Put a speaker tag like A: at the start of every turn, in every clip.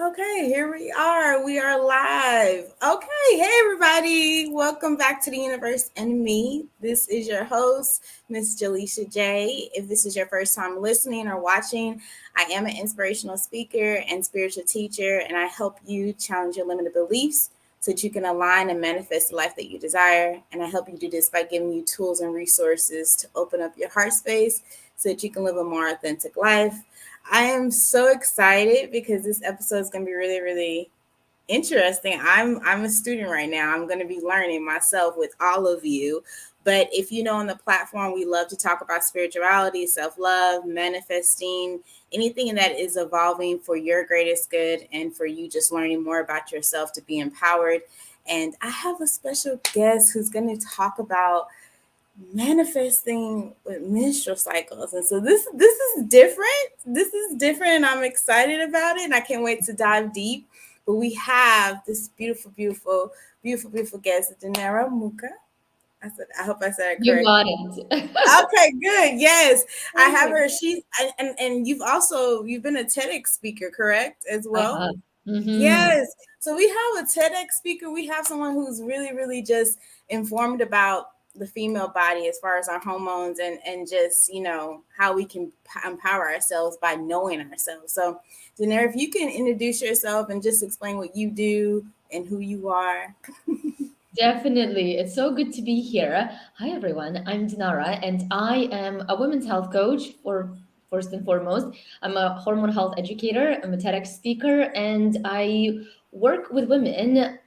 A: Okay, here we are. We are live. Okay, hey everybody. Welcome back to the universe and me. This is your host, Miss Jaleisha J. If this is your first time listening or watching, I am an inspirational speaker and spiritual teacher, and I help you challenge your limited beliefs so that you can align and manifest the life that you desire. And I help you do this by giving you tools and resources to open up your heart space so that you can live a more authentic life. I am so excited because this episode is going to be really, really interesting. I'm a student right now. I'm going to be learning myself with all of you. But if you know on the platform, we love to talk about spirituality, self-love, manifesting, anything that is evolving for your greatest good and for you just learning more about yourself to be empowered. And I have a special guest who's going to talk about manifesting with menstrual cycles. And so this is different. This is different and I'm excited about it and I can't wait to dive deep. But we have this beautiful guest, Dinera Mukh. I hope I said it
B: You
A: correct.
B: got it.
A: Okay, good. Yes. I have
B: Perfect.
A: her. She's and you've been a TEDx speaker, correct? As
B: I
A: well.
B: have. Hmm.
A: Yes. So we have a TEDx speaker. We have someone who's really, really just informed about the female body as far as our hormones and just, how we can empower ourselves by knowing ourselves. So, Daenerys, if you can introduce yourself and just explain what you do and who you are.
B: Definitely. It's so good to be here. Hi, everyone. I'm Dinara, and I am a women's health coach for first and foremost. I'm a hormone health educator, I'm a TEDx speaker, and I work with women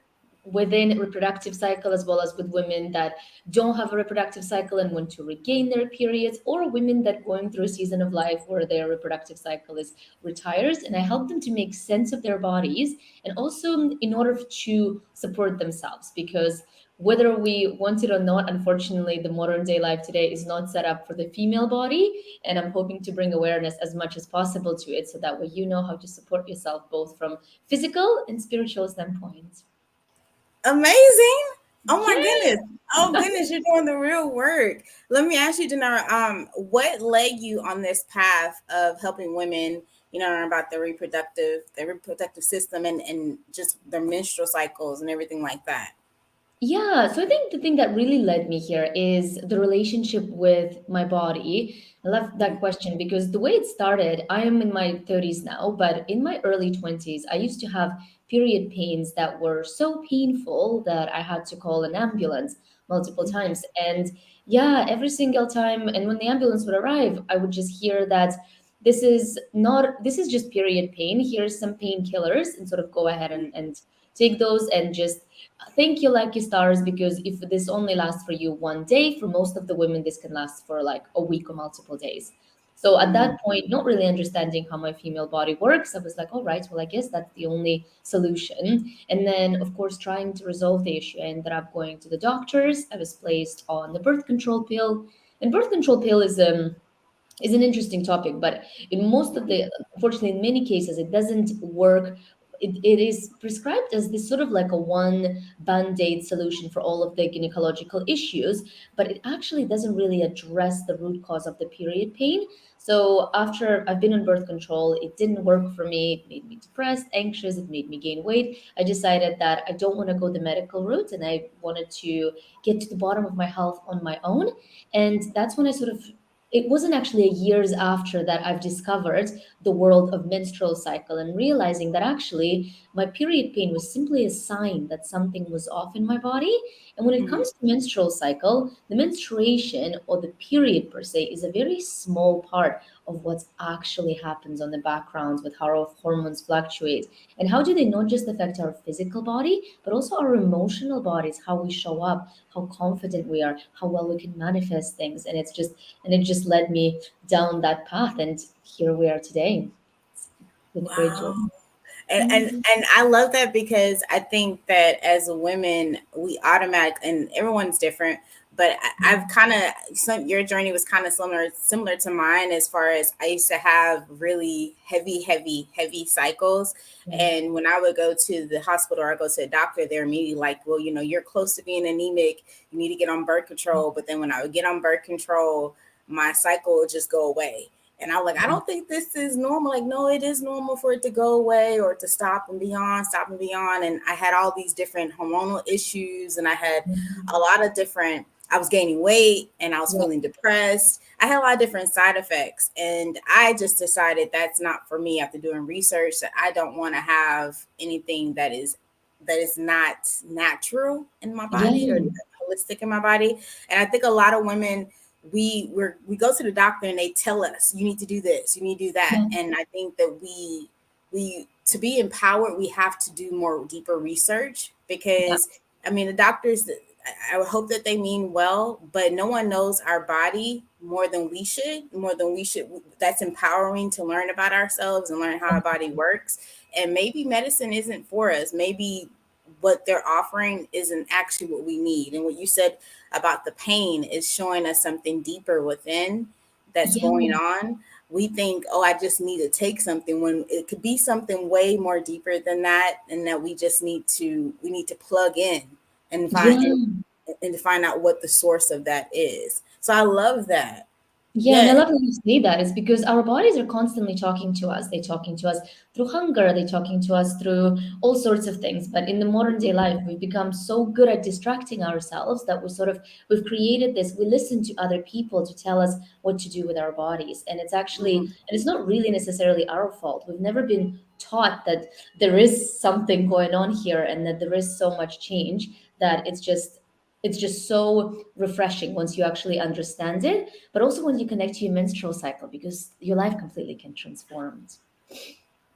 B: within reproductive cycle as well as with women that don't have a reproductive cycle and want to regain their periods, or women that going through a season of life where their reproductive cycle is retires, and I help them to make sense of their bodies and also in order to support themselves, because whether we want it or not, unfortunately the modern day life today is not set up for the female body, and I'm hoping to bring awareness as much as possible to it so that way you know how to support yourself both from physical and spiritual standpoints.
A: Amazing. Oh my
B: Yay!
A: goodness. Oh goodness, you're doing the real work. Let me ask you, Denara, what led you on this path of helping women, learn about the reproductive system and just their menstrual cycles and everything like that?
B: Yeah, so I think the thing that really led me here is the relationship with my body. I love that question because the way it started, I am in my 30s now, but in my early 20s, I used to have period pains that were so painful that I had to call an ambulance multiple
A: Mhm.
B: times. And yeah, every single time, and when the ambulance would arrive, I would just hear that this is just period pain. Here's some painkillers, and sort of go ahead and take those and just thank you lucky stars, because if this only lasts for you one day, for most of the women this can last for like a week or multiple days. So at
A: Mm.
B: that point, not really understanding how my female body works, I was like, all right, well, I guess that's the only solution. And then of course trying to resolve the issue, I ended up going to the doctors. I was placed on the birth control pill, and birth control pill is an interesting topic, but in most of the, unfortunately, in many cases, it doesn't work. It is prescribed as this sort of like a one band-aid solution for all of the gynecological issues, but it actually doesn't really address the root cause of the period pain. So after I've been on birth control, it didn't work for me. It made me depressed, anxious, it made me gain weight. I decided that I don't want to go the medical route and I wanted to get to the bottom of my health on my own. And that's when I sort of, it wasn't actually years after that I've discovered the world of menstrual cycle and realizing that actually my period pain was simply a sign that something was off in my body. And when it
A: Mhm.
B: comes to menstrual cycle, the menstruation or the period per se is a very small part of what actually happens on the background with how our hormones fluctuate and how do they not just affect our physical body but also our emotional bodies, how we show up, how confident we are, how well we can manifest things. And it just led me down that path, and here we are today. It's been a great
A: Wow.
B: journey.
A: And, and
B: Mhm.
A: and I love that because I think that as women, we automatic and everyone's different, but I've kind of some your journey was kind of similar to mine as far as I used to have really heavy cycles.
B: Yeah.
A: And when I would go to the hospital or I go to a doctor, they're immediately like, well, you're close to being anemic. You need to get on birth control. But then when I would get on birth control, my cycle would just go away. And I was like, I don't think this is normal. Like, no, it is normal for it to go away or to stop and beyond. And I had all these different hormonal issues, and I had a
B: Mhm.
A: lot of different, I was gaining weight and I was
B: Yeah,
A: feeling depressed. I had a lot of different side effects. And I just decided that's not for me after doing research, that I don't want to have anything that is not natural in my body or
B: yeah,
A: holistic in my body. And I think a lot of women, we go to the doctor and they tell us you need to do this, you need to do that.
B: yeah,
A: And I think that we to be empowered, we have to do more deeper research,
B: yeah,
A: because I mean the doctors, I would hope that they mean well, but no one knows our body more than we should. That's empowering to learn about ourselves and learn how our body works. And maybe medicine isn't for us. Maybe what they're offering isn't actually what we need. And what you said about the pain is showing us something deeper within that's
B: yeah,
A: going on. We think, oh, I just need to take something, when it could be something way more deeper than that, and that we need to plug in and find
B: yeah.
A: and to find out what the source of that is. So I love that.
B: Yeah, and I
A: Yeah.
B: love that you say that. It's because our bodies are constantly talking to us. They're talking to us through hunger, they're talking to us through all sorts of things. But in the modern day life, we've become so good at distracting ourselves that we've created this. We listen to other people to tell us what to do with our bodies. And
A: Mhm.
B: it's not really necessarily our fault. We've never been taught that there is something going on here and that there is so much change that it's just so refreshing once you actually understand it, but also when you connect to your menstrual cycle, because your life completely can transform.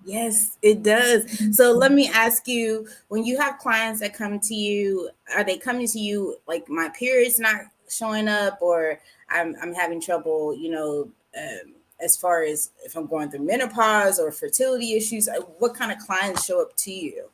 A: Yes, it does. So let me ask you, when you have clients that come to you, are they coming to you like, my period's not showing up, or I'm having trouble, as far as if I'm going through menopause or fertility issues? What kind of clients show up to you?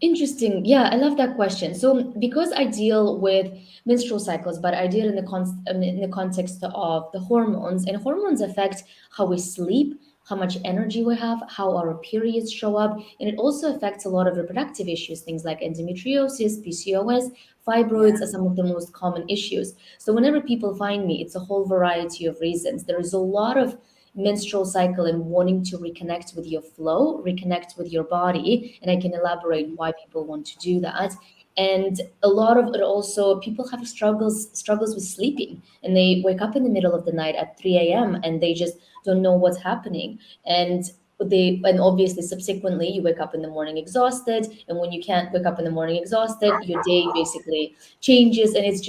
B: Interesting. Yeah, I love that question. So, because I deal with menstrual cycles, but I deal in the context of the hormones, and hormones affect how we sleep, how much energy we have, how our periods show up, and it also affects a lot of reproductive issues, things like endometriosis, PCOS,
A: Yeah.
B: fibroids are some of the most common issues. So, whenever people find me, it's a whole variety of reasons. There is a lot of menstrual cycle and wanting to reconnect with your flow, reconnect with your body. And I can elaborate why people want to do that. And a lot of it also, people have struggles with sleeping, and they wake up in the middle of the night at 3 a.m. and they just don't know what's happening. And obviously subsequently you wake up in the morning exhausted, and when you can't wake up in the morning exhausted, your day basically changes, and it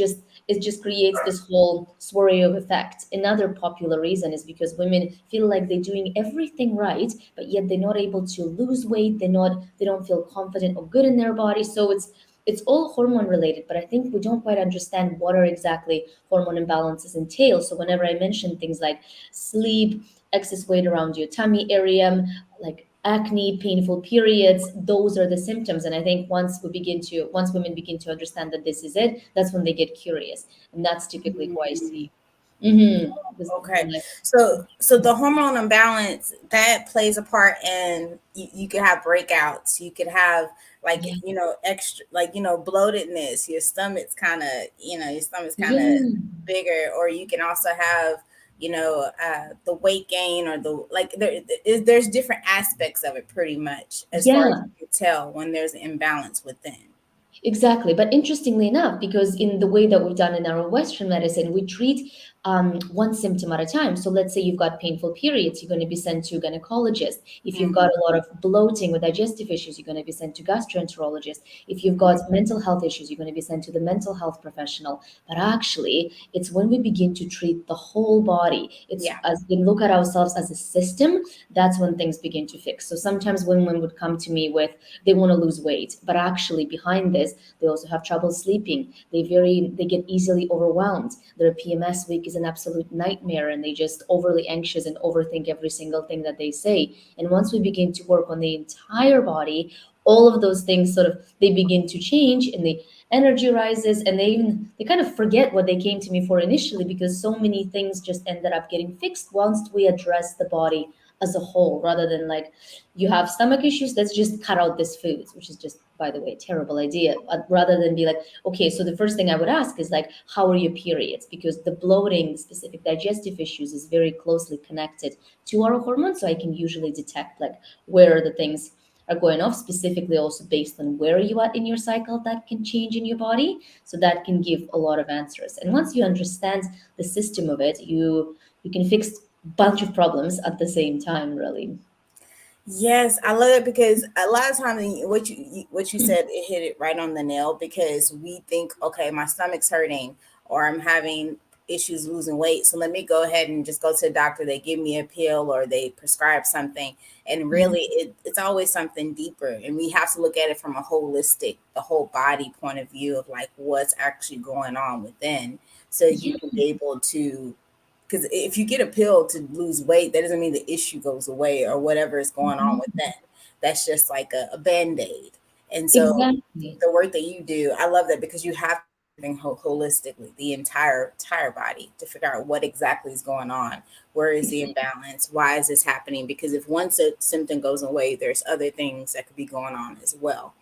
B: just creates this whole swirl of effect. Another popular reason is because women feel like they're doing everything right, but yet they're not able to lose weight. They don't feel confident or good in their body. So it's all hormone related, but I think we don't quite understand what are exactly hormone imbalances entail. So whenever I mention things like sleep, excess weight around your tummy area, like acne, painful periods, those are the symptoms. And I think once women begin to understand that this is it, that's when they get curious. And that's typically who I see. This is
A: Okay.
B: when I
A: So the hormone imbalance that plays a part in, you could have breakouts, you could have, like,
B: yeah.
A: extra, like, bloatedness, your stomach's kind of
B: Yeah.
A: bigger, or you can also have, the weight gain, or the, like, there's different aspects of it, pretty much, as far as
B: Yeah.
A: you can tell when there's an imbalance within.
B: Exactly. But interestingly enough, because in the way that we've done in our Western medicine, we treat one symptom at a time. So let's say you've got painful periods, you're going to be sent to a gynecologist. If you've got
A: Hmm.
B: a lot of bloating or digestive issues, you're going to be sent to gastroenterologist. If you've got
A: Hmm.
B: mental health issues, you're going to be sent to the mental health professional. But actually, it's when we begin to treat the whole body, it's
A: Yeah.
B: as we look at ourselves as a system, that's when things begin to fix. So sometimes women would come to me with they want to lose weight, but actually behind this they also have trouble sleeping. They get easily overwhelmed. Their PMS week is an absolute nightmare, and they just overly anxious and overthink every single thing that they say. And once we begin to work on the entire body, all of those things sort of they begin to change, and the energy rises, and they kind of forget what they came to me for initially, because so many things just ended up getting fixed once we address the body as a whole, rather than like you have stomach issues, let's just cut out this foods, which is just, by the way, a terrible idea. Rather than be like, okay, so the first thing I would ask is like, how are your periods? Because the bloating, specific digestive issues is very closely connected to our hormones. So I can usually detect like where the things are going off, specifically also based on where you are in your cycle that can change in your body. So that can give a lot of answers. And once you understand the system of it, you can fix a bunch of problems at the same time, really.
A: Yes, I love it because a lot of times what you said, it hit it right on the nail, because we think, okay, my stomach's hurting or I'm having issues losing weight, so let me go ahead and just go to the doctor. They give me a pill or they prescribe something, and really it's always something deeper, and we have to look at it from a holistic, the whole body point of view of like what's actually going on within, so you
B: Yeah,
A: can be able to, because if you get a pill to lose weight, that doesn't mean the issue goes away or whatever is going on with that. That's just like a band-aid. And so
B: exactly.
A: the work that you do, I love that, because you have to look at everything holistically, the entire body, to figure out what exactly is going on. Where is the imbalance? Why is this happening? Because if one symptom goes away, there's other things that could be going on as well.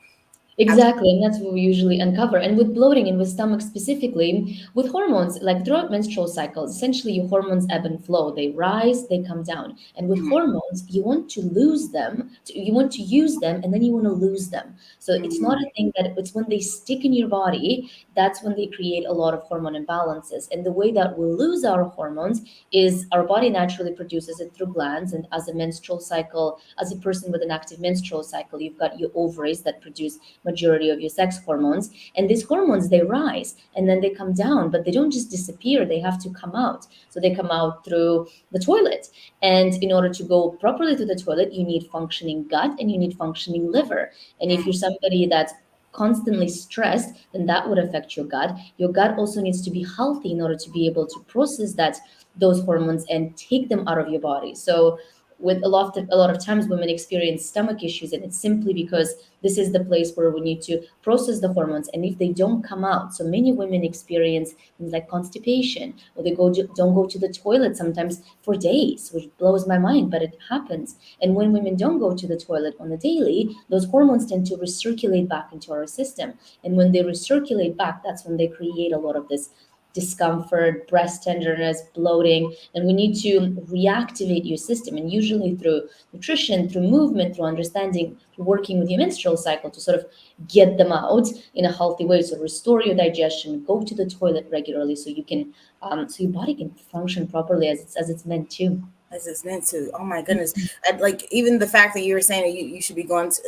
B: Exactly, and that's what we usually uncover. And with bloating and with stomach specifically, with hormones, like throughout menstrual cycles, essentially your hormones ebb and flow. They rise, they come down. And with
A: Mhm.
B: hormones, you want to lose them, you want to use them, and then you want to lose them. So it's not
A: Mhm.
B: a thing that it's when they stick in your body, that's when they create a lot of hormone imbalances. And the way that we lose our hormones is our body naturally produces it through glands. And as a menstrual cycle, as a person with an active menstrual cycle, you've got your ovaries that produce majority of your sex hormones, and these hormones, they rise and then they come down, but they don't just disappear, they have to come out. So they come out through the toilet, and in order to go properly to the toilet, you need functioning gut and you need functioning liver. And if you're somebody that's constantly stressed, then that would affect your gut. Your gut also needs to be healthy in order to be able to process that, those hormones, and take them out of your body. So with a lot of times women experience stomach issues, and it's simply because this is the place where we need to process the hormones, and if they don't come out, so many women experience things like constipation, or they don't go to the toilet sometimes for days, which blows my mind, but it happens. And when women don't go to the toilet on the daily, those hormones tend to recirculate back into our system, and when they recirculate back, that's when they create a lot of this discomfort, breast tenderness, bloating, and we need to reactivate your system. And usually through nutrition, through movement, through understanding, through working with your menstrual cycle to sort of get them out in a healthy way. So restore your digestion, go to the toilet regularly, so you can, so your body can function properly as it's meant to.
A: As it's meant to. Oh my goodness. Like even the fact that you were saying that you should be going to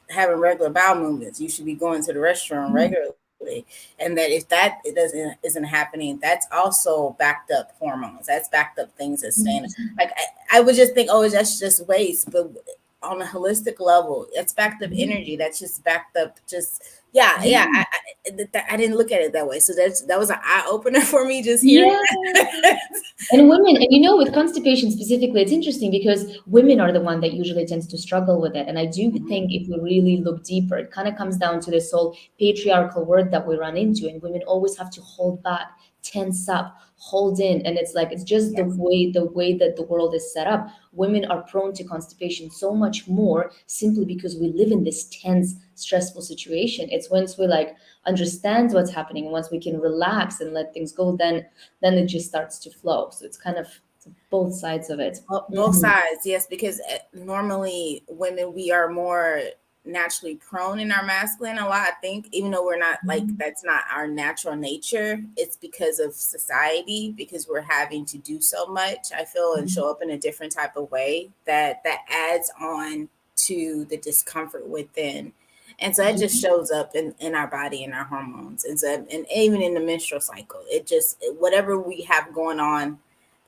A: having regular bowel movements, you should be going to the restaurant regularly, and that if that it doesn't isn't happening, that's also backed up hormones. That's backed up things that's staying. Like I would just think, oh, that's just waste, but on a holistic level, it's backed up energy. That's just backed up. Just yeah, yeah.
B: Yeah.
A: I didn't look at it that way. So that was an eye opener for me just hearing
B: Yeah.
A: that.
B: And women, and with constipation specifically, it's interesting because women are the one that usually tends to struggle with it. And I do think if we really look deeper, it kind of comes down to this whole patriarchal word that we run into, and women always have to hold back, tense up, hold in, and it's like it's just
A: Yes.
B: the way that the world is set up. Women are prone to constipation so much more simply because we live in this tense, stressful situation. It's once we like understand what's happening, once we can relax and let things go, then it just starts to flow. So it's kind of both sides of it.
A: Both sides, yes, because normally women, we are more naturally prone in our masculine a lot. I think, even though we're not like
B: Mhm.
A: that's not our natural nature, it's because of society, because we're having to do so much. I feel, and show up in a different type of way that adds on to the discomfort within. And so that just
B: Yeah.
A: shows up in our body and our hormones. And so, and even in the menstrual cycle, it just, whatever we have going on,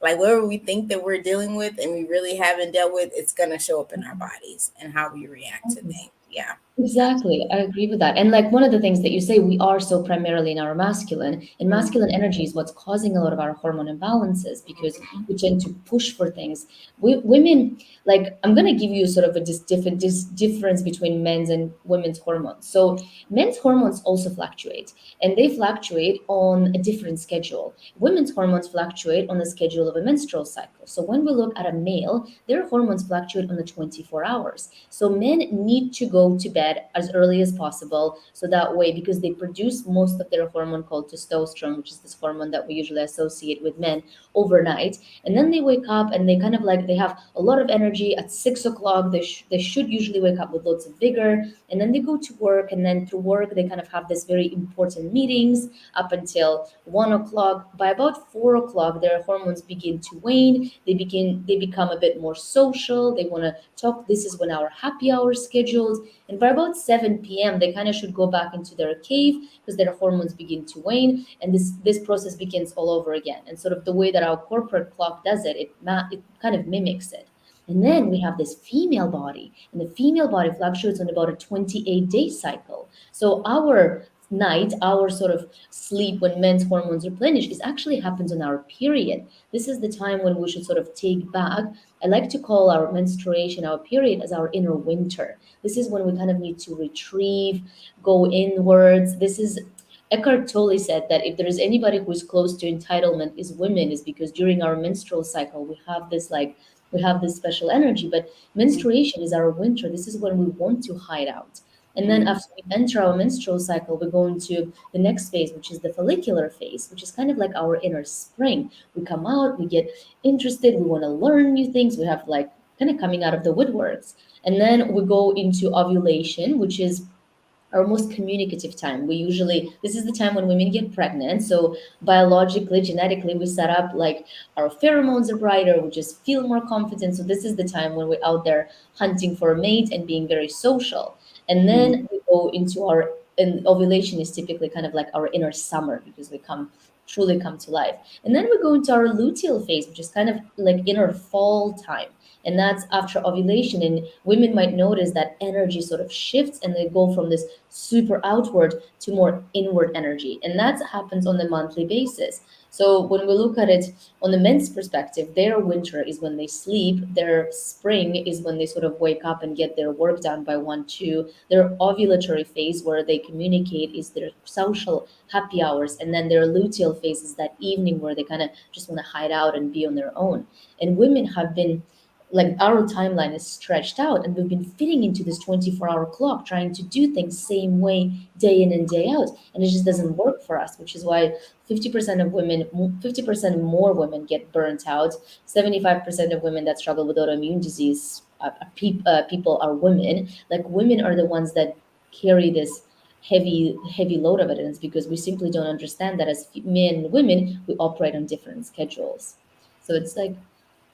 A: like whatever we think that we're dealing with and we really haven't dealt with, it's going to show up in our bodies and how we react to things. Yeah,
B: Exactly. I agree with that. And like one of the things that you say, we are so primarily in our masculine, and
A: absolutely.
B: masculine energy is what's causing a lot of our hormone imbalances because
A: Mhm.
B: we tend to push for things. Women, like I'm going to give you sort of a difference between men's and women's hormones. So men's hormones also fluctuate, and they fluctuate on a different schedule. Women's hormones fluctuate on the schedule of a menstrual cycle. So when we look at a male, their hormones fluctuate on the 24 hours. So men need to go to bed as early as possible. So that way, because they produce most of their hormone called testosterone, which is this hormone that we usually associate with men overnight. And then they wake up and they kind of like, they have a lot of energy at 6 o'clock. They should usually wake up with lots of vigor. And then they go to work. And then through work, they kind of have this very important meetings up until 1 o'clock. By about 4 o'clock, their hormones begin to wane. They become a bit more social. They want to talk. This is when our happy hour is scheduled. And by about 7 p.m., they kind of should go back into their cave because their hormones begin to wane. And this process begins all over again. And sort of the way that our corporate clock does it, it kind of mimics it. And then we have this female body, and the female body fluctuates on about a 28-day cycle. So our night, our sort of sleep when men's hormones replenish, is actually happens on our period. This is the time when we should sort of take back. I like to call our menstruation, our period, as our inner winter. This is when we kind of need to retrieve, go inwards. This is Eckhart Tolle said that if there is anybody who is close to entitlement is women, is because during our menstrual cycle we have this special energy. But menstruation is our winter. This is when we want to hide out. And then
A: Mhm.
B: after we enter our menstrual cycle, we go into the next phase, which is the follicular phase, which is kind of like our inner spring. We come out, we get interested, we want to learn new things. We have like kind of coming out of the woodworks. And then we go into ovulation, which is our most communicative time. We usually, this is the time when women get pregnant. So biologically, genetically, we set up like our pheromones are brighter, we just feel more confident. So this is the time when we're out there hunting for a mate and being very social. And then we go into our, and ovulation is typically kind of like our inner summer because we truly come to life. And then we go into our luteal phase, which is kind of like inner fall time. And that's after ovulation. And women might notice that energy sort of shifts and they go from this super outward to more inward energy. And that happens on a monthly basis. So when we look at it on the men's perspective, their winter is when they sleep, their spring is when they sort of wake up and get their work done by 1, 2. Their ovulatory phase, where they communicate, is their social happy hours. And then their luteal phase is that evening where they kind of just want to hide out and be on their own. And women have been, like, our timeline is stretched out and we've been fitting into this 24-hour clock trying to do things same way day in and day out, and it just doesn't work for us, which is why 50% of women, 50% more women get burnt out. 75% of women that struggle with autoimmune disease, people are women. Like, women are the ones that carry this heavy load of it, and it's because we simply don't understand that as men and women we operate on different schedules. So it's like,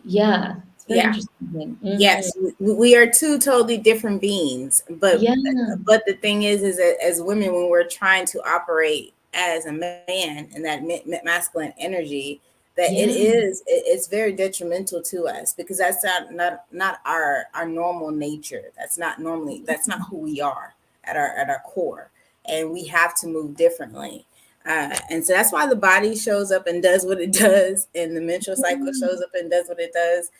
B: yeah, it's very
A: Yeah.
B: interesting.
A: Yes, we are two totally different beings,
B: Yeah,
A: but the thing is that as women, when we're trying to operate as a man in that masculine energy, that
B: yeah,
A: it's very detrimental to us because that's not our normal nature. That's not who we are at our core, and we have to move differently. And so that's why the body shows up and does what it does, and the menstrual cycle shows up and does what it does.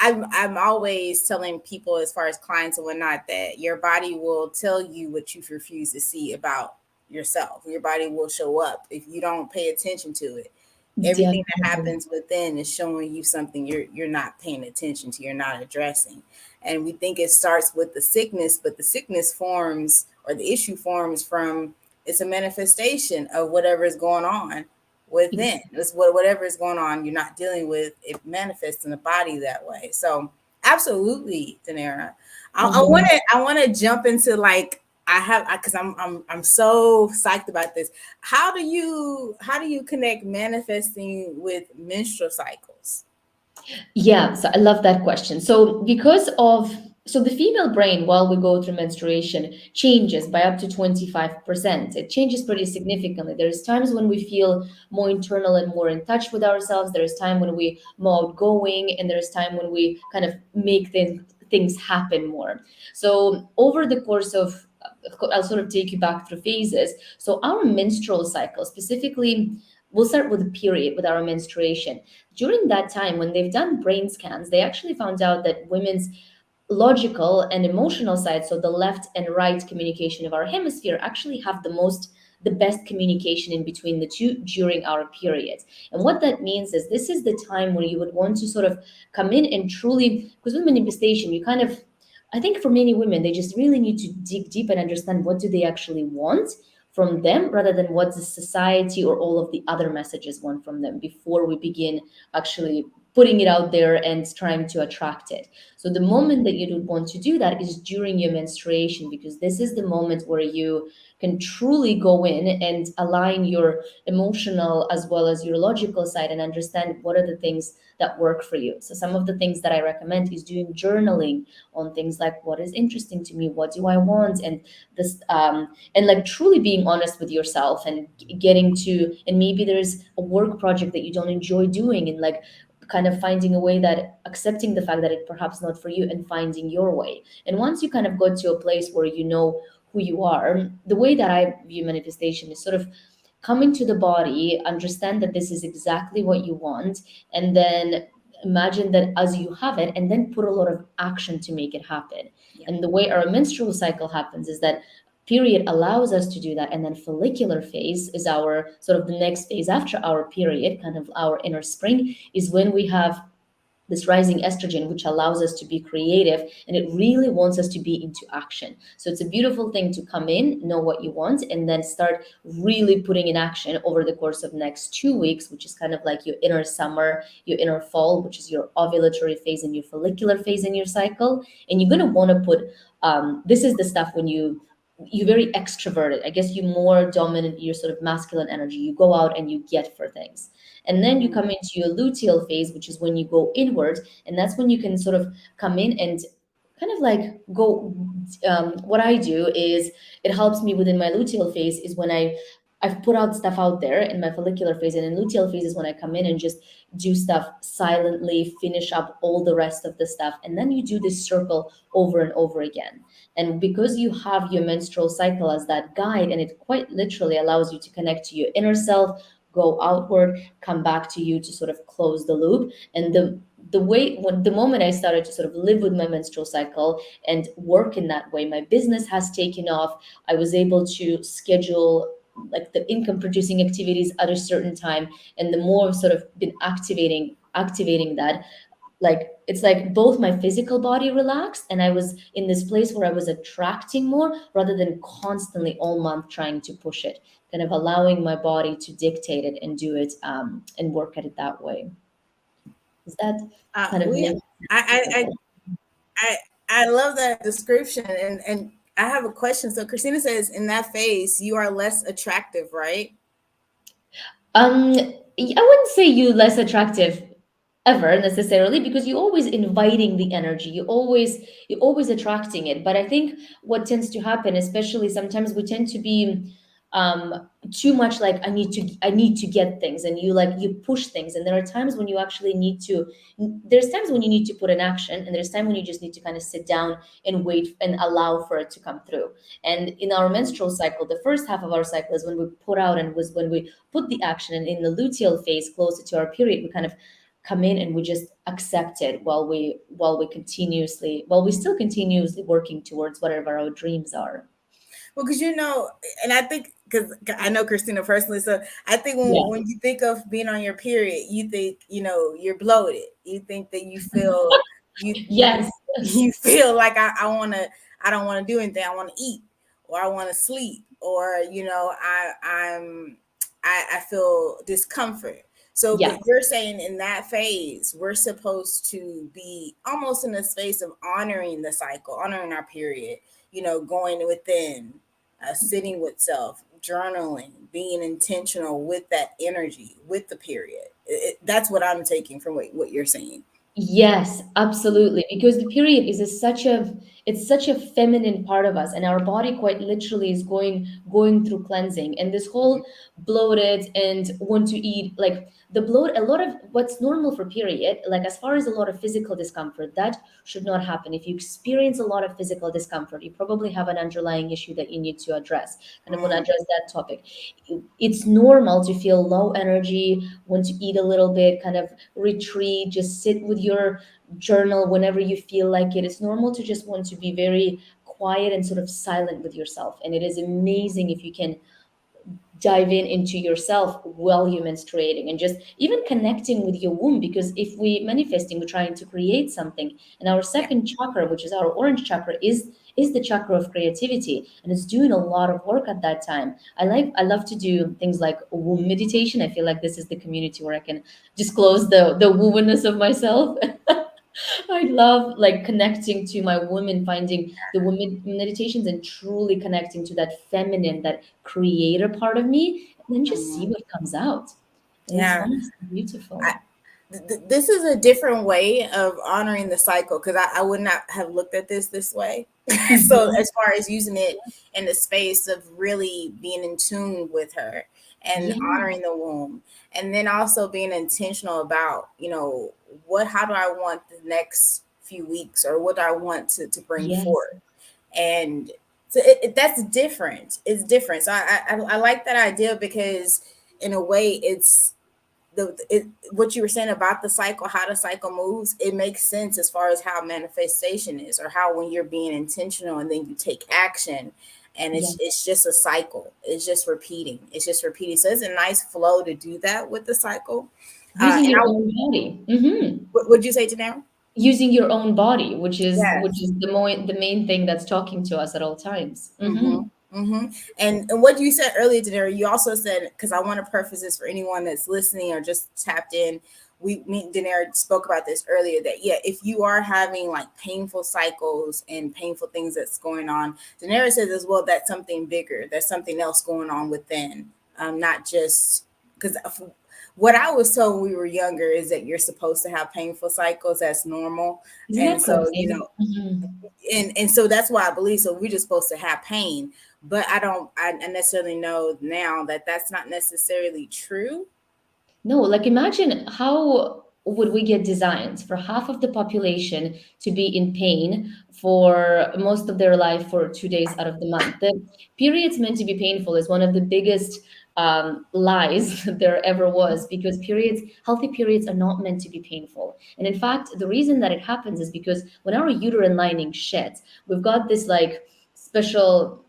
A: I'm always telling people, as far as clients and whatnot, that your body will tell you what you refuse to see about yourself. Your body will show up if you don't pay attention to it. Everything that
B: definitely.
A: happens within is showing you something you're not paying attention to, you're not addressing. And we think it starts with the sickness, but the sickness forms, or the issue forms from, it's a manifestation of whatever is going on within. It's whatever is going on you're not dealing with, it manifests in the body that way. So absolutely, Dinera.
B: Mhm.
A: I want to jump into, like, I have, because I'm so psyched about this. How do you connect manifesting with menstrual cycles?
B: Yeah, so I love that question. So because of, so the female brain while we go through menstruation changes by up to 25%. It changes pretty significantly. There's times when we feel more internal and more in touch with ourselves. There's time when we more outgoing, and there's time when we kind of make things happen more. So over the course of I'll sort of take you back through phases. So our menstrual cycle, specifically, we'll start with the period, with our menstruation. During that time, when they've done brain scans, they actually found out that women's logical and emotional side, so the left and right communication of our hemisphere, actually have the best communication in between the two during our periods. And what that means is this is the time where you would want to sort of come in and truly, because with manifestation, you kind of, I think for many women, they just really need to dig deep and understand what do they actually want from them rather than what the society or all of the other messages want from them before we begin actually putting it out there and trying to attract it. So the moment that you would want to do that is during your menstruation, because this is the moment where you can truly go in and align your emotional as well as your logical side and understand what are the things that work for you. So some of the things that I recommend is doing journaling on things like what is interesting to me, what do I want, and this and like truly being honest with yourself and getting to, and maybe there's a work project that you don't enjoy doing, and like kind of finding a way that accepting the fact that it perhaps not for you and finding your way. And once you kind of go to a place where you know who you are, the way that I view manifestation is sort of come into the body, understand that this is exactly what you want, and then imagine that as you have it, and then put a lot of action to make it happen.
A: Yeah.
B: And the way our menstrual cycle happens is that period allows us to do that, and then follicular phase is our sort of the next phase after our period, kind of our inner spring, is when we have this rising estrogen, which allows us to be creative, and it really wants us to be into action. So it's a beautiful thing to come in, know what you want, and then start really putting in action over the course of next 2 weeks, which is kind of like your inner summer, your inner fall, which is your ovulatory phase and your follicular phase in your cycle. And you're going to want to put this is the stuff when you're very extroverted. I guess you're more dominant, you're sort of masculine energy. You go out and you get for things. And then you
A: Mm.
B: come into your luteal phase, which is when you go inward. And that's when you can sort of come in and kind of like go. What I do is it helps me within my luteal phase is when I've put out stuff out there in my follicular phase, and in luteal phase is when I come in and just do stuff silently, finish up all the rest of the stuff, and then you do this circle over and over again. And because you have your menstrual cycle as that guide, and it quite literally allows you to connect to your inner self, go outward, come back to you to sort of close the loop. And the way when the moment I started to sort of live with my menstrual cycle and work in that way, my business has taken off. I was able to schedule like the income producing activities at a certain time, and the more I've sort of been activating that, like it's like both my physical body relaxed, and I was in this place where I was attracting more rather than constantly all month trying to push it, kind of allowing my body to dictate it and do it and work at it that way. Is that kind of
A: We,
B: make
A: I,
B: sense?
A: I, I, I love that description, and I have a question. So Christina says, in that phase, you are less attractive, right?
B: I wouldn't say you less attractive ever necessarily, because you're always inviting the energy, you're always attracting it. But I think what tends to happen, especially sometimes, we tend to be too much like I need to get things, and you push things, and there are times when you actually need to, there's times when you need to put an action, and there's time when you just need to kind of sit down and wait and allow for it to come through. And in our menstrual cycle, the first half of our cycle is when we put out and was when we put the action, and in the luteal phase closer to our period, we kind of come in and we just accept it while we still continuously working towards whatever our dreams are.
A: Well, because and I think because I know Christina personally, so I think
B: Yeah.
A: when you think of being on your period, you think you're bloated. You think that you feel
B: Yes.
A: you feel like I don't want to do anything. I want to eat, or I want to sleep, or I feel discomfort. So, but
B: Yes.
A: you're saying in that phase, we're supposed to be almost in a space of honoring the cycle, honoring our period, going within, sitting with self, journaling, being intentional with that energy, with the period. That's what I'm taking from what you're saying.
B: Yes, absolutely. Because the period is such a, it's such a feminine part of us, and our body quite literally is going through cleansing. And this whole bloated and want to eat, like the bloat, a lot of what's normal for period, like as far as a lot of physical discomfort, that should not happen. If you experience a lot of physical discomfort, you probably have an underlying issue that you need to address, and I'm going to
A: Mm,
B: address that topic. It's normal to feel low energy, want to eat a little bit, kind of retreat, just sit with your journal whenever you feel like it. It's normal to just want to be very quiet and sort of silent with yourself. And it is amazing if you can dive in into yourself while you're menstruating and just even connecting with your womb. Because if we manifesting, we're trying to create something, and our
A: yeah.
B: second chakra, which is our orange chakra, is the chakra of creativity, and it's doing a lot of work at that time. I love to do things like womb meditation. I feel like this is the community where I can disclose the womaness of myself. I love like connecting to my woman, finding the women meditations and truly connecting to that feminine, that creator part of me, and then just see
A: Mhm.
B: what comes out. And it's
A: Yeah.
B: honestly
A: I,
B: beautiful.
A: this is a different way of honoring the cycle because I would not have looked at this way. So
B: Mhm.
A: as far as using it in the space of really being in tune with her and
B: Yeah.
A: honoring the womb, and then also being intentional about, what, how do I want the next few weeks, or what do I want to bring
B: Yes.
A: forth. And so that's different. It's different. So I like that idea because in a way what you were saying about the cycle, how the cycle moves, it makes sense as far as how manifestation is, or how when you're being intentional and then you take action, and it's
B: Yes.
A: it's just a cycle. It's just repeating. It's just repeating. So it's a nice flow to do that with the cycle.
B: Using
A: And
B: your
A: I,
B: own body. Hmm.
A: what would you say, Janelle?
B: Using your own body, which
A: Yes.
B: is the main thing that's talking to us at all times. Hmm.
A: Mm-hmm. Mm-hmm. And what you said earlier, Dinera, you also said, because I want to preface this for anyone that's listening or just tapped in. Me and Dinera spoke about this earlier, that yeah, if you are having like painful cycles and painful things that's going on, Dinera says as well, that's something bigger. There's something else going on within. Not just because what I was told when we were younger is that you're supposed to have painful cycles. That's normal.
B: Isn't
A: And
B: that
A: so,
B: crazy? Hmm.
A: and so that's why I believe, so we're just supposed to have pain. But I necessarily know now that that's not necessarily true.
B: No, like imagine how would we get designed for half of the population to be in pain for most of their life for 2 days out of the month. The period's meant to be painful is one of the biggest lies there ever was, because periods, healthy periods, are not meant to be painful. And in fact, the reason that it happens is because when our uterine lining sheds, we've got this like special.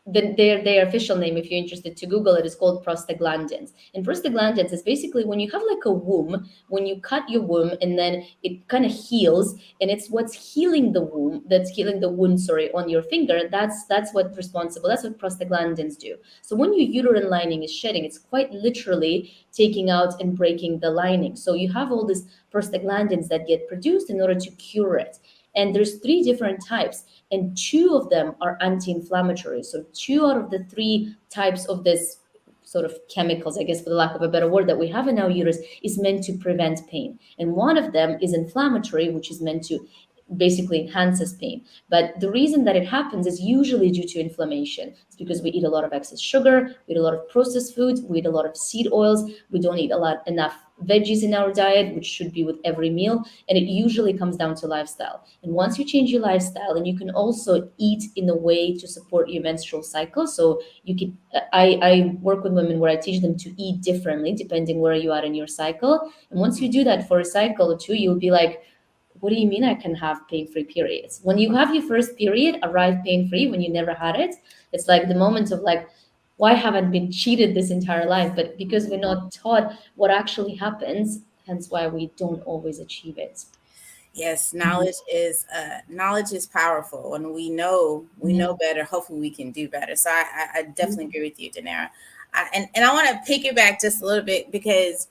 B: Their official name, if you're interested to Google it, is called prostaglandins. And prostaglandins is basically when you have like a womb, when you cut your womb and then it kind of heals, and it's what's healing the womb, that's healing the wound, sorry, on your finger. That's what's responsible. That's what prostaglandins do. So when your uterine lining is shedding, it's quite literally taking out and breaking the lining. So you have all these prostaglandins that get produced in order to cure it. And there's three different types, and two of them are anti-inflammatory. So two out of the three types of this sort of chemicals, I guess, for the lack of a better word, that we have in our uterus is meant to prevent pain. And one of them is inflammatory, which is meant to basically enhances pain. But the reason that it happens is usually due to inflammation. It's because we eat a lot of excess sugar, we eat a lot of processed foods, we eat a lot of seed oils, we don't eat a lot enough veggies in our diet, which should be with every meal. And it usually comes down to lifestyle. And once you change your lifestyle, and you can also eat in a way to support your menstrual cycle. So you can, I work with women where I teach them to eat differently depending where you are in your cycle. And once you do that for a cycle or two, you'll be like, what do you mean I can have pain-free periods? When you have your first period arrive pain-free when you never had it, it's like the moment of like, why haven't I been cheated this entire life? But because we're not taught what actually happens, hence why we don't always achieve it.
A: Yes,
B: Mhm.
A: knowledge is powerful, and we
B: Yeah.
A: know better. Hopefully, we can do better. So I definitely agree with you, Danara. And I want to pick it back just a little bit because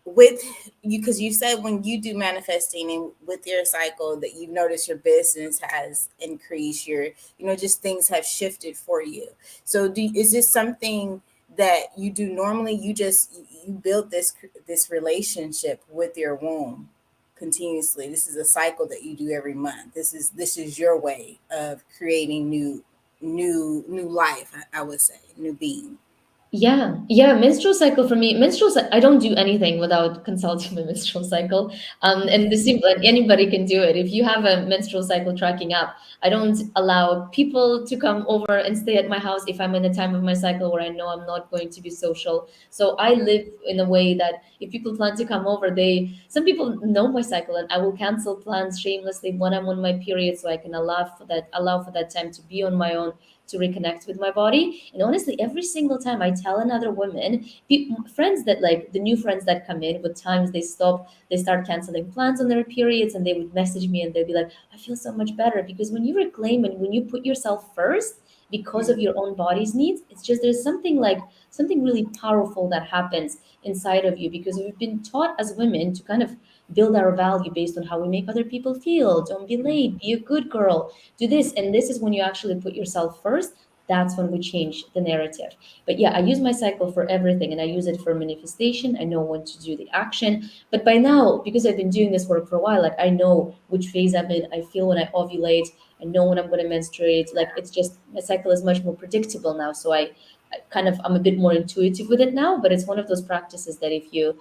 A: with you, because you said when you do manifesting and with your cycle that you've noticed your business has increased, your just things have shifted for you. So is this something that you do normally? You build this relationship with your womb. continuously. This is a cycle that you do every month. This is your way of creating new life. I would say new being.
B: Yeah, yeah, menstrual cycle for me, I don't do anything without consulting my menstrual cycle. And the simple, and anybody can do it. If you have a menstrual cycle tracking app, I don't allow people to come over and stay at my house if I'm in the time of my cycle where I know I'm not going to be social. So I live in a way that if people plan to come over, some people know my cycle, and I will cancel plans shamelessly when I'm on my period, so I can allow for that time to be on my own, to reconnect with my body. And honestly, every single time I tell another woman, friends that, like the new friends that come in, with times they start canceling plans on their periods, and they would message me and they'd be like, I feel so much better. Because when you reclaim and when you put yourself first because of your own body's needs, it's just, there's something really powerful that happens inside of you, because we've been taught as women to kind of build our value based on how we make other people feel. Don't be late, be a good girl, do this. And this is when you actually put yourself first. That's when we change the narrative. But yeah, I use my cycle for everything, and I use it for manifestation. I know when to do the action. But by now, because I've been doing this work for a while, like I know which phase I'm in. I feel when I ovulate. I know when I'm going to menstruate. Like, it's just, my cycle is much more predictable now. So I'm a bit more intuitive with it now. But it's one of those practices that if you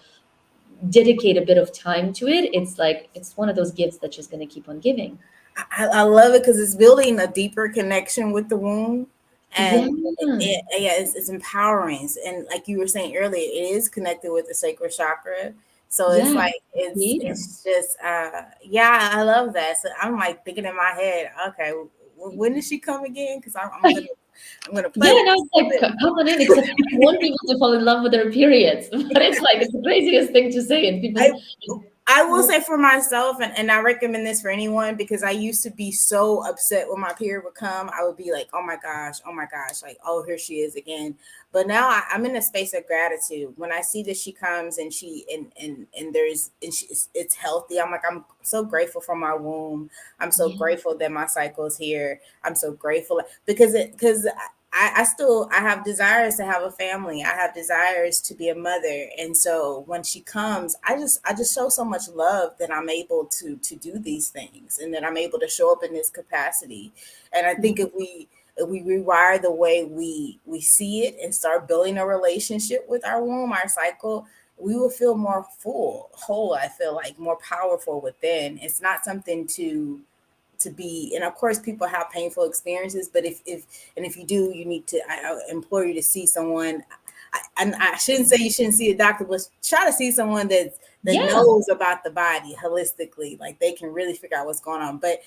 B: dedicate a bit of time to it, it's like it's one of those gifts that's just going to keep on giving.
A: I love it because it's building a deeper connection with the womb,
B: Yeah,
A: and yeah, it's empowering. And like you were saying earlier, it is connected with the sacral chakra. So it's
B: yeah,
A: like
B: creator.
A: it's just yeah, I love that. So I'm like thinking in my head, okay, when does she come again? Because I'm gonna play
B: Yeah,
A: with
B: now
A: this
B: it's
A: a
B: like,
A: little bit.
B: come on in. It's I want people to fall in love with their periods, but it's like it's the craziest thing to say, and
A: I
B: people.
A: I will say for myself, and I recommend this for anyone because I used to be so upset when my period would come. I would be like, oh my gosh, like, oh, here she is again. But now I'm in a space of gratitude. When I see that she comes and it's healthy, I'm like, I'm so grateful for my womb. I'm so
B: Yeah,
A: grateful that my cycle is here. I'm so grateful because I have desires to have a family. I have desires to be a mother. And so when she comes, I just show so much love that I'm able to do these things and that I'm able to show up in this capacity. And I think if we rewire the way we see it and start building a relationship with our womb, our cycle, we will feel more full, whole. I feel like more powerful within. It's not something to be, and of course people have painful experiences, but if you do, you need to, I implore you to see someone. I shouldn't say you shouldn't see a doctor, but try to see someone that
B: yeah,
A: knows about the body holistically, like they can really figure out what's going on. But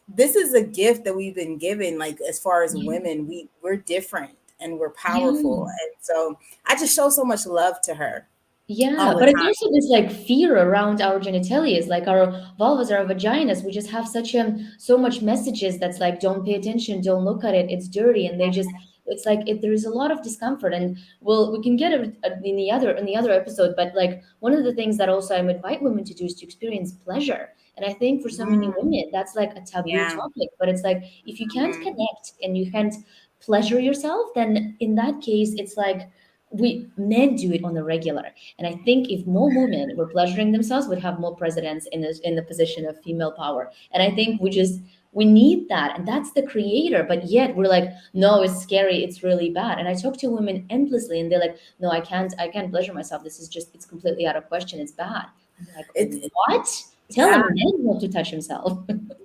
A: this is a gift that we've been given, like as far as
B: yeah,
A: women, we're different and we're powerful,
B: yeah.
A: and so I just show so much love to her all
B: Yeah,
A: the
B: but it's
A: time.
B: also this like fear around our genitalia, like our vulvas, our vaginas. We just have such so much messages that's like, don't pay attention, don't look at it, it's dirty, and it's like there is a lot of discomfort, and we can get it in the other episode. But like one of the things that also I invite women to do is to experience pleasure, and I think for so many
A: Mm,
B: women that's like a taboo
A: yeah.
B: topic. But it's like if you can't
A: Mhm.
B: connect and you can't pleasure yourself, then in that case it's like we men do it on the regular. And I think if more women were pleasuring themselves, would have more presidents in the position of female power. And I think we need that, and that's the creator. But yet we're like, no, it's scary, it's really bad. And I talk to women endlessly, and they're like, no, I can't pleasure myself. This is just, it's completely out of question. It's bad. I'm like, what? Tell a
A: Yeah.
B: man not to touch himself.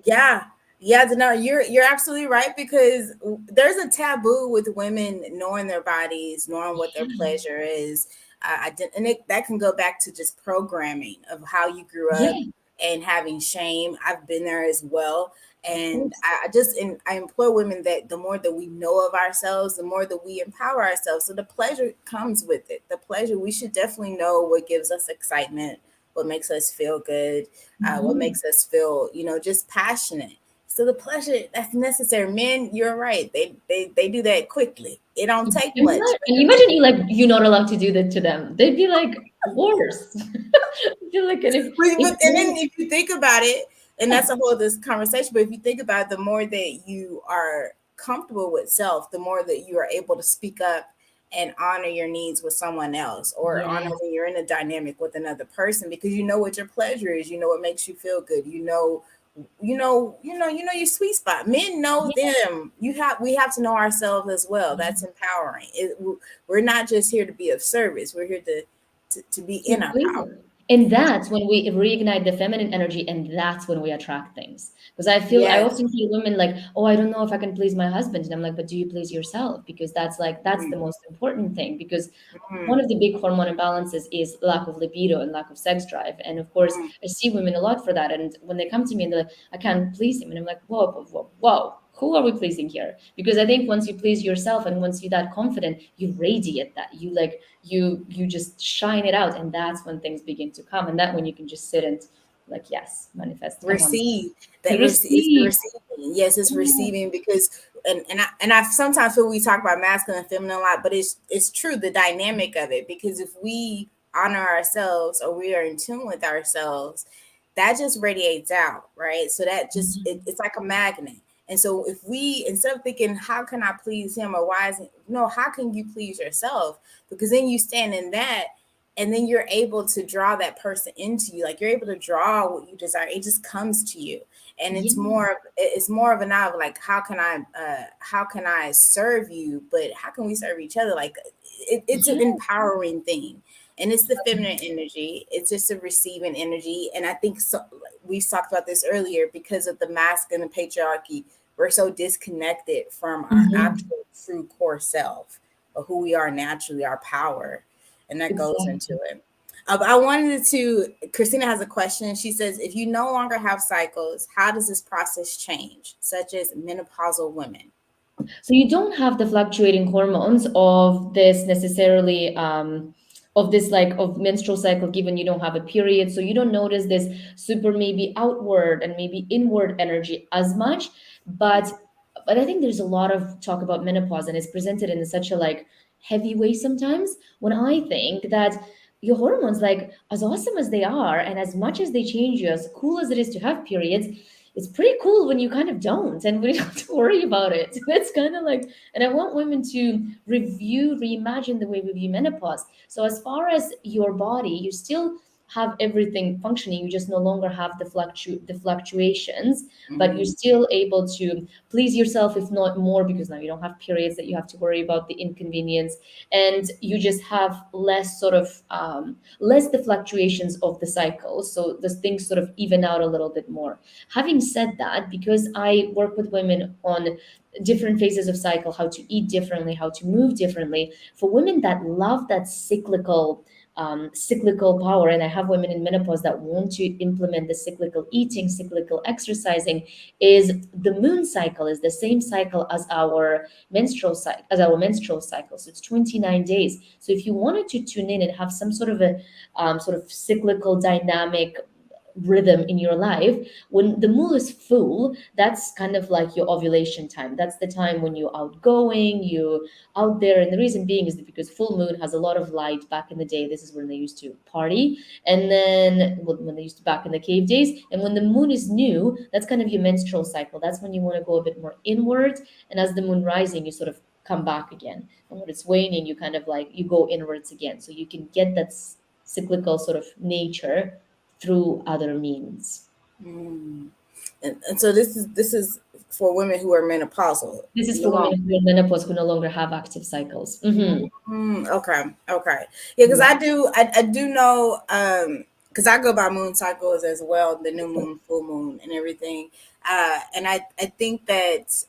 A: Yeah. Yeah, no, you're absolutely right because there's a taboo with women knowing their bodies, knowing what their
B: Yeah,
A: pleasure is. That can go back to just programming of how you grew up
B: yeah,
A: and having shame. I've been there as well,
B: of
A: and
B: course.
A: I implore women that the more that we know of ourselves, the more that we empower ourselves. So the pleasure comes with it. The pleasure, we should definitely know what gives us excitement, what makes us feel good, what
B: Mhm.
A: makes us feel, just passionate. So the pleasure that's necessary. Men, you're right. They do that quickly. It don't take
B: And
A: much for
B: you
A: them
B: imagine you like, you're not allowed to do that to them. They'd be like, horse. I feel like, and if
A: and then if you think about it, and that's a whole this conversation. But if you think about it, the more that you are comfortable with self, the more that you are able to speak up and honor your needs with someone else, or honor
B: Yes.
A: when you're in a dynamic with another person, because you know what your pleasure is, you know what makes you feel good, your sweet spot. Men know them. We have to know ourselves as well. That's empowering. We're not just here to be of service. We're here to be in our power.
B: Completely. And that's when we reignite the feminine energy, and that's when we attract things. Because I
A: Yes.
B: often hear women like, oh, I don't know if I can please my husband. And I'm like, but do you please yourself? Because that's the
A: Mm,
B: most important thing. Because one
A: mm,
B: of the big hormone imbalances is lack of libido and lack of sex drive. And of course,
A: mm.
B: I see women a lot for that. And when they come to me and they're like, I can't please him. And I'm like, whoa, whoa, whoa, whoa. Who are we pleasing here? Because I think once you please yourself and once you're that confident, you radiate that. You just shine it out, and that's when things begin to come, and that when you can just sit and like, yes, manifest. I want
A: Receive.
B: to
A: It's the
B: receive.
A: receiving. Yes, it's
B: Yeah.
A: receiving, because and I sometimes feel we talk about masculine and feminine a lot, but it's true, the dynamic of it, because if we honor ourselves, or we are in tune with ourselves, that just radiates out, right? So that just it's like a magnet. And so if we, instead of thinking how can I please him, or why isn't, no, how can you please yourself? Because then you stand in that, and then you're able to draw that person into you, like you're able to draw what you desire, it just comes to you. And
B: Yeah.
A: it's more of an eye of like, how can I serve you, but how can we serve each other? Like it's an
B: Yeah.
A: empowering thing. And it's the feminine energy, it's just a receiving energy. And I think so, we talked about this earlier, because of the masculine patriarchy, we're so disconnected from our
B: Mhm.
A: actual true core self, of who we are naturally, our power, and that goes into
B: Exactly.
A: it. I wanted to. Christina has a question. She says, "If you no longer have cycles, how does this process change, such as menopausal women?"
B: So you don't have the fluctuating hormones of this necessarily, of this like of menstrual cycle, given you don't have a period. So you don't notice this super maybe outward and maybe inward energy as much. But I think there's a lot of talk about menopause, and it's presented in such a like heavy way sometimes, when I think that your hormones, like as awesome as they are and as much as they change you, as cool as it is to have periods, it's pretty cool when you kind of don't and we don't have to worry about it. It's kind of like, and I want women to reimagine the way we view menopause. So as far as your body, you still have everything functioning. You just no longer have the fluctuations, but you're
A: Mm-hmm.
B: still able to please yourself, if not more, because now you don't have periods that you have to worry about the inconvenience, and you just have less sort of less the fluctuations of the cycle. So the things sort of even out a little bit more. Having said that, because I work with women on different phases of cycle, how to eat differently, how to move differently, for women that love that cyclical power, and I have women in menopause that want to implement the cyclical eating, cyclical exercising, is the moon cycle is the same cycle as our menstrual cycle. So it's 29 days. So if you wanted to tune in and have some sort of a sort of cyclical dynamic rhythm in your life, when the moon is full, that's kind of like your ovulation time. That's the time when you're outgoing, you out there. And the reason being is that because full moon has a lot of light. Back in the day, this is when they used to party, and then when they used to, back in the cave days. And when the moon is new, that's kind of your menstrual cycle. That's when you want to go a bit more inward, and as the moon rising, you sort of come back again, and when it's waning, you kind of like you go inwards again, so you can get that cyclical sort of nature through other means.
A: Mm. And so this is for women who are menopausal.
B: This is
A: No
B: for
A: longer.
B: women who are in menopause who no longer have active cycles. Hmm.
A: Okay, okay, yeah, because
B: Yeah.
A: I do know, because I go by moon cycles as well, the new moon, full moon, and everything, and I think that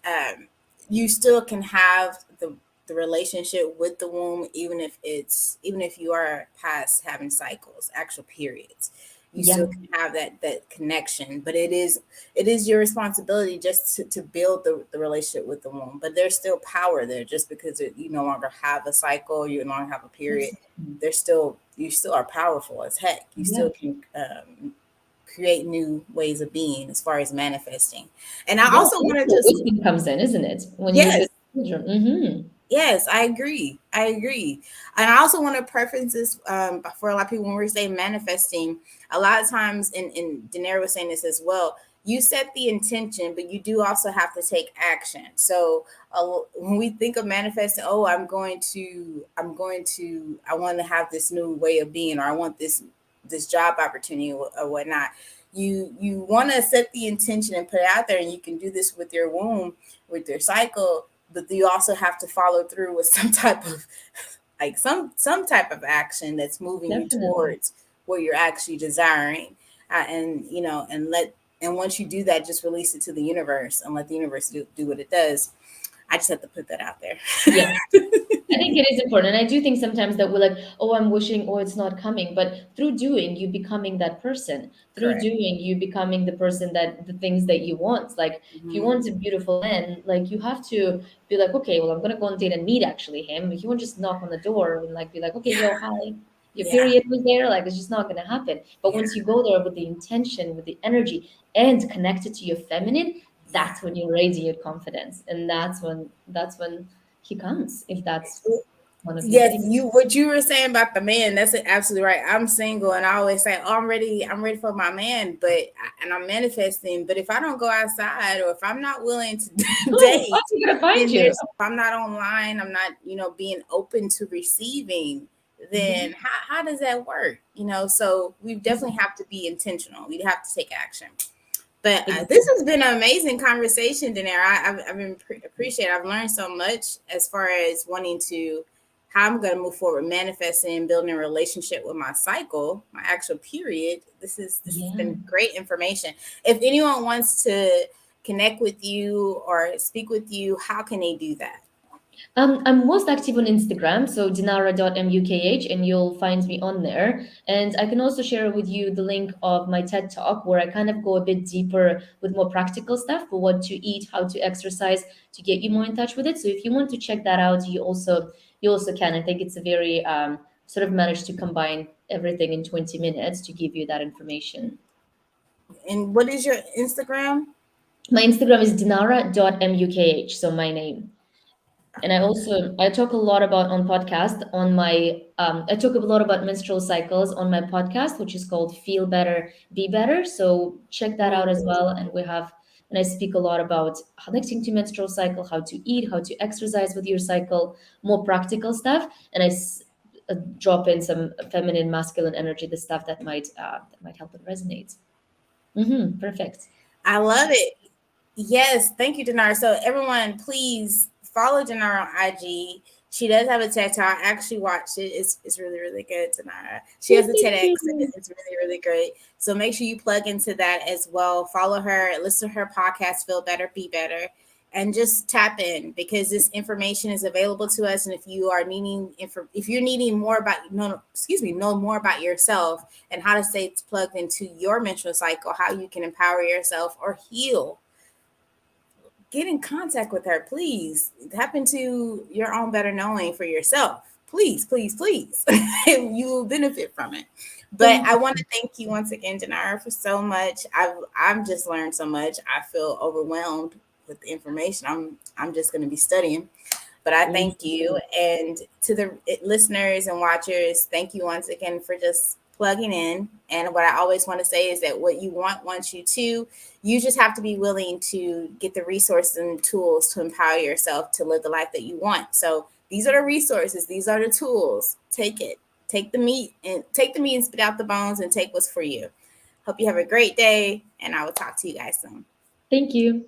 A: you still can have the relationship with the womb, even if you are past having cycles, actual periods, you
B: Yeah.
A: still can have that connection, but it is your responsibility just to build the relationship with the womb. But there's still power there, just because you no longer have a cycle, you no longer have a period.
B: Exactly.
A: You still are powerful as heck. You
B: Yeah.
A: still can create new ways of being as far as manifesting. And I
B: Yeah.
A: also
B: That's
A: want to
B: where
A: just,
B: wisdom comes in, isn't it? When you look
A: yes,
B: at children. Hmm.
A: yes, I agree. I agree. And I also want to preference this, for a lot of people, when we're saying manifesting, a lot of times, and Dinera was saying this as well, you set the intention, but you do also have to take action. So when we think of manifesting, oh, I want to have this new way of being, or I want this job opportunity or whatnot. You want to set the intention and put it out there, and you can do this with your womb, with your cycle, but you also have to follow through with some type of like some type of action that's moving you
B: Definitely.
A: towards what you're actually desiring, and and once you do that, just release it to the universe and let the universe do what it does. I just have to put that out there.
B: Yes. I think it is important. And I do think sometimes that we're like, oh, I'm wishing, oh, it's not coming. But through doing, you becoming that person. Through
A: Correct.
B: doing, you becoming the person that the things that you want. Like if you
A: Hmm.
B: want a beautiful man, like you have to be like, okay, well, I'm gonna go on date and meet actually him. You won't just knock on the door and like be like, okay, yo, hi. Your
A: Yeah,
B: period was there, like it's just not gonna happen. But
A: yeah,
B: once you go there with the intention, with the energy, and connected to your feminine,
A: yeah.
B: that's when you radiate confidence. And that's when he comes, if that's one of your
A: Yes,
B: things.
A: you what you were saying about the man, that's absolutely right. I'm single and I always say, oh, I'm ready for my man, and I'm manifesting. But if I don't go outside or if I'm not willing to
B: Oh,
A: date,
B: how's he gonna find
A: then
B: you?
A: there's if I'm not online, I'm not, being open to receiving, then
B: Mhm.
A: how does that work? So we definitely have to be intentional. We have to take action. But this has been an amazing conversation, Dinero. I've been appreciate. I've learned so much as far as wanting to how I'm going to move forward, manifesting and building a relationship with my cycle, my actual period. This has
B: Yeah.
A: been great information. If anyone wants to connect with you or speak with you, how can they do that?
B: I'm most active on Instagram, so dinara.mukh, and you'll find me on there. And I can also share with you the link of my TED Talk, where I kind of go a bit deeper with more practical stuff for what to eat, how to exercise to get you more in touch with it. So if you want to check that out, you also can. I think it's a very sort of managed to combine everything in 20 minutes to give you that information.
A: And what is your Instagram?
B: My Instagram is dinara.mukh, so my name. And I talk a lot about on podcast on my I talk a lot about menstrual cycles on my podcast, which is called Feel Better, Be Better. So check that out as well. And I speak a lot about connecting to menstrual cycle, how to eat, how to exercise with your cycle, more practical stuff. And drop in some feminine, masculine energy, the stuff that might help and resonate. Perfect.
A: I love it. Yes, thank you, Denara. So everyone, please follow Denara on IG. She does have a TED Talk. I actually watched it. It's really, really good, Denara. She
B: Oh,
A: has a
B: thank
A: TEDx.
B: you.
A: It's really, really great. So make sure you plug into that as well. Follow her, listen to her podcast, Feel Better, Be Better, and just tap in because this information is available to us. And if you are needing if you're needing more about know more about yourself and how to stay plugged into your menstrual cycle, how you can empower yourself or heal, get in contact with her, please. Tap into your own better knowing for yourself. Please, please, please. You will benefit from it. But
B: Thank
A: I
B: you.
A: want to thank you once again, Janara, for so much. I've just learned so much. I feel overwhelmed with the information. I'm just gonna be studying. But I
B: Me
A: thank you.
B: too.
A: And to the listeners and watchers, thank you once again for just plugging in. And what I always want to say is that what you want wants you to. You just have to be willing to get the resources and tools to empower yourself to live the life that you want. So these are the resources, these are the tools. Take it. Take the meat and spit out the bones and take what's for you. Hope you have a great day, and I will talk to you guys soon.
B: Thank you.